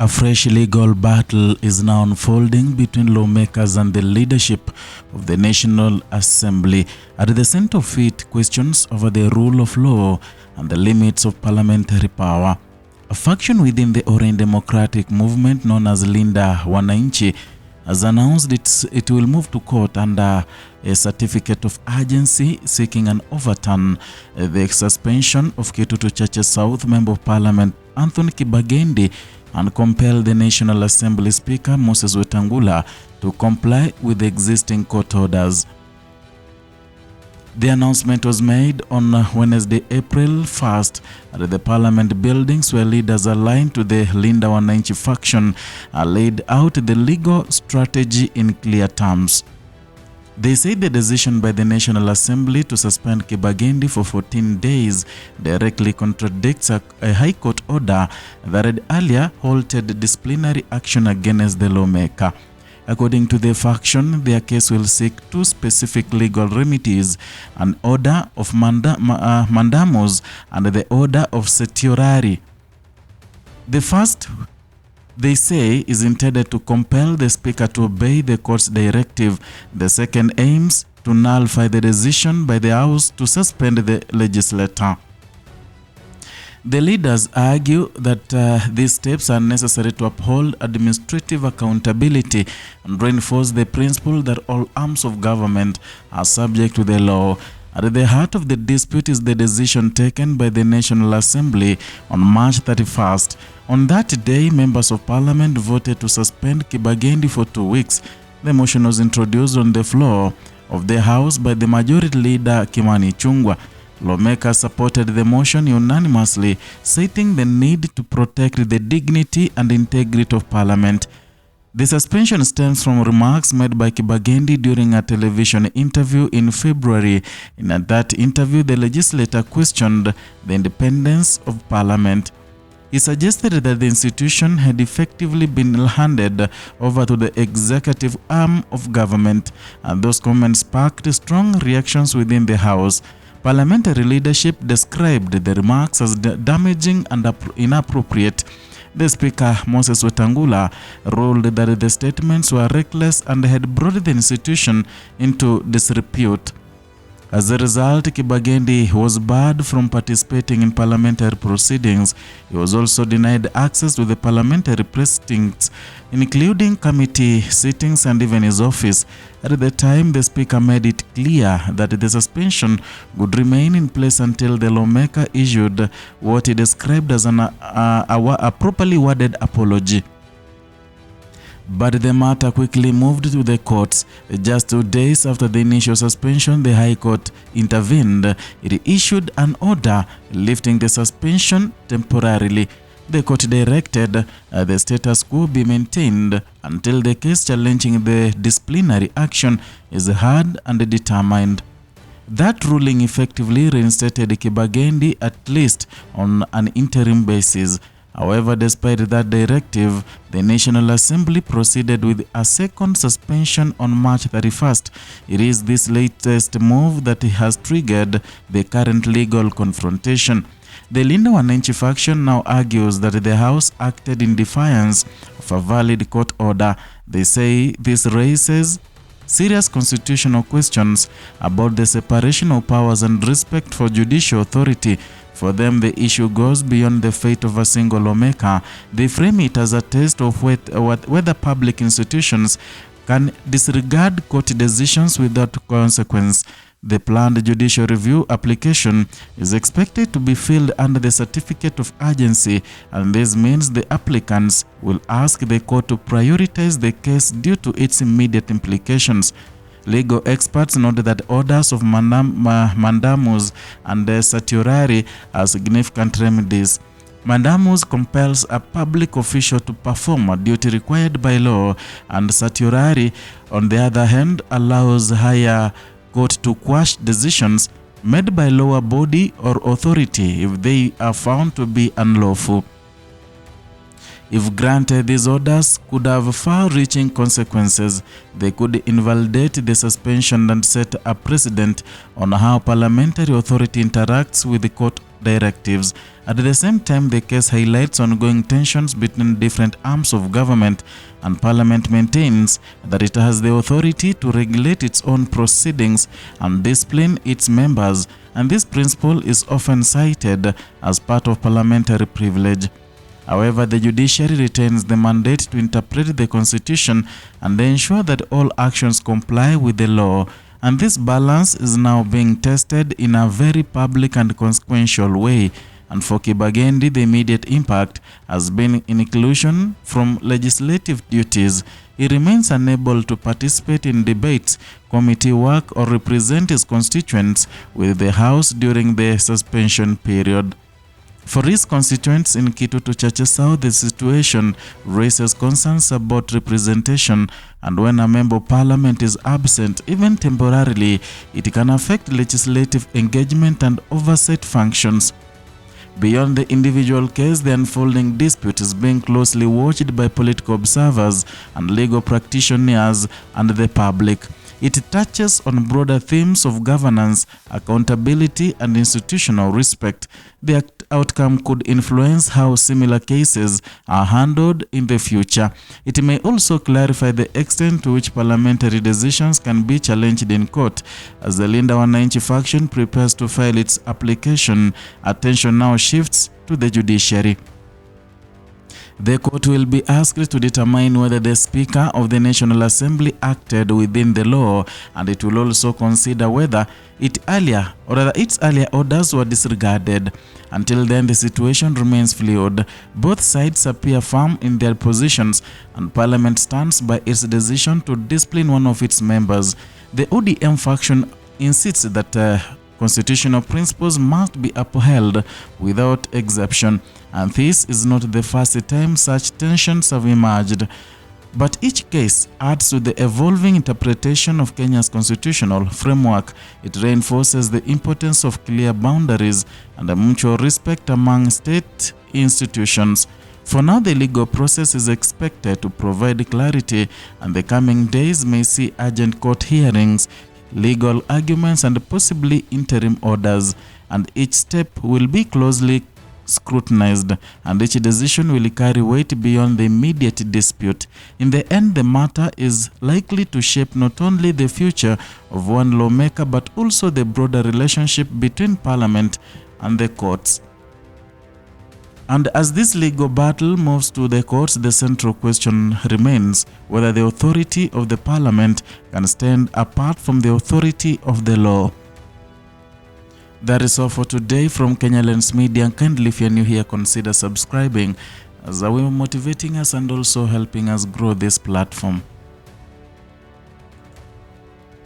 A fresh legal battle is now unfolding between lawmakers and the leadership of the National Assembly. At the center of it, questions over the rule of law and the limits of parliamentary power. A faction within the Orange Democratic Movement known as Linda Wananchi has announced it will move to court under a certificate of urgency seeking an overturn the suspension of Kitutu Chache South Member of Parliament Anthony Kibagendi and compel the National Assembly Speaker Moses Wetangula to comply with the existing court orders. The announcement was made on Wednesday, April 1st at the Parliament buildings, where leaders aligned to the Linda Wananchi faction laid out the legal strategy in clear terms. They said the decision by the National Assembly to suspend Kibagendi for 14 days directly contradicts a High Court order that had earlier halted disciplinary action against the lawmaker. According to the faction, their case will seek two specific legal remedies: an order of mandamus and the order of certiorari. The first, they say, is intended to compel the Speaker to obey the court's directive. The second aims to nullify the decision by the House to suspend the legislator. The leaders argue that these steps are necessary to uphold administrative accountability and reinforce the principle that all arms of government are subject to the law. At the heart of the dispute is the decision taken by the National Assembly on March 31st. On that day, members of Parliament voted to suspend Kibagendi for 2 weeks. The motion was introduced on the floor of the House by the Majority Leader Kimani Ichung'wah. Lawmakers supported the motion unanimously, citing the need to protect the dignity and integrity of Parliament. The suspension stems from remarks made by Kibagendi during a television interview in February. In that interview, the legislator questioned the independence of Parliament. He suggested that the institution had effectively been handed over to the executive arm of government, and those comments sparked strong reactions within the House. Parliamentary leadership described the remarks as damaging and inappropriate. The Speaker, Moses Wetangula, ruled that the statements were reckless and had brought the institution into disrepute. As a result, Kibagendi was barred from participating in parliamentary proceedings. He was also denied access to the parliamentary precincts, including committee sittings and even his office. At the time, the Speaker made it clear that the suspension would remain in place until the lawmaker issued what he described as a properly worded apology. But the matter quickly moved to the courts. Just 2 days after the initial suspension, the High Court intervened. It issued an order lifting the suspension temporarily. The court directed the status quo be maintained until the case challenging the disciplinary action is heard and determined. That ruling effectively reinstated Kibagendi, at least on an interim basis. However, despite that directive, the National Assembly proceeded with a second suspension on March 31st. It is this latest move that has triggered the current legal confrontation. The Linda Wananchi faction now argues that the House acted in defiance of a valid court order. They say this raises serious constitutional questions about the separation of powers and respect for judicial authority. For them, the issue goes beyond the fate of a single lawmaker. They frame it as a test of whether public institutions can disregard court decisions without consequence. The planned judicial review application is expected to be filled under the certificate of urgency, and this means the applicants will ask the court to prioritize the case due to its immediate implications. Legal experts noted that orders of mandamus and certiorari are significant remedies. Mandamus compels a public official to perform a duty required by law, and certiorari, on the other hand, allows higher court to quash decisions made by lower body or authority if they are found to be unlawful. If granted, these orders could have far-reaching consequences. They could invalidate the suspension and set a precedent on how parliamentary authority interacts with the court directives. At the same time, the case highlights ongoing tensions between different arms of government, and Parliament maintains that it has the authority to regulate its own proceedings and discipline its members, and this principle is often cited as part of parliamentary privilege. However, the judiciary retains the mandate to interpret the constitution and ensure that all actions comply with the law, and this balance is now being tested in a very public and consequential way. And for Kibagendi, the immediate impact has been inclusion from legislative duties. He remains unable to participate in debates, committee work, or represent his constituents with the House during the suspension period. For his constituents in Kitutu Chache South, the situation raises concerns about representation, and when a member of parliament is absent, even temporarily, it can affect legislative engagement and oversight functions. Beyond the individual case, the unfolding dispute is being closely watched by political observers and legal practitioners and the public. It touches on broader themes of governance, accountability, and institutional respect. The outcome could influence how similar cases are handled in the future. It may also clarify the extent to which parliamentary decisions can be challenged in court. As the Linda Wananchi faction prepares to file its application, attention now shifts to the judiciary. The court will be asked to determine whether the Speaker of the National Assembly acted within the law, and it will also consider whether its earlier orders were disregarded. Until then, the situation remains fluid. Both sides appear firm in their positions, and Parliament stands by its decision to discipline one of its members. The ODM faction insists that constitutional principles must be upheld without exception, and this is not the first time such tensions have emerged. But each case adds to the evolving interpretation of Kenya's constitutional framework. It reinforces the importance of clear boundaries and a mutual respect among state institutions. For now, the legal process is expected to provide clarity, and the coming days may see urgent court hearings, legal arguments, and possibly interim orders, and each step will be closely scrutinized, and each decision will carry weight beyond the immediate dispute. In the end, the matter is likely to shape not only the future of one lawmaker but also the broader relationship between Parliament and the courts. And as this legal battle moves to the courts, the central question remains whether the authority of the Parliament can stand apart from the authority of the law. That is all for today from Kenya Lens Media. Kindly, if you're new here, consider subscribing as a way of motivating us and also helping us grow this platform.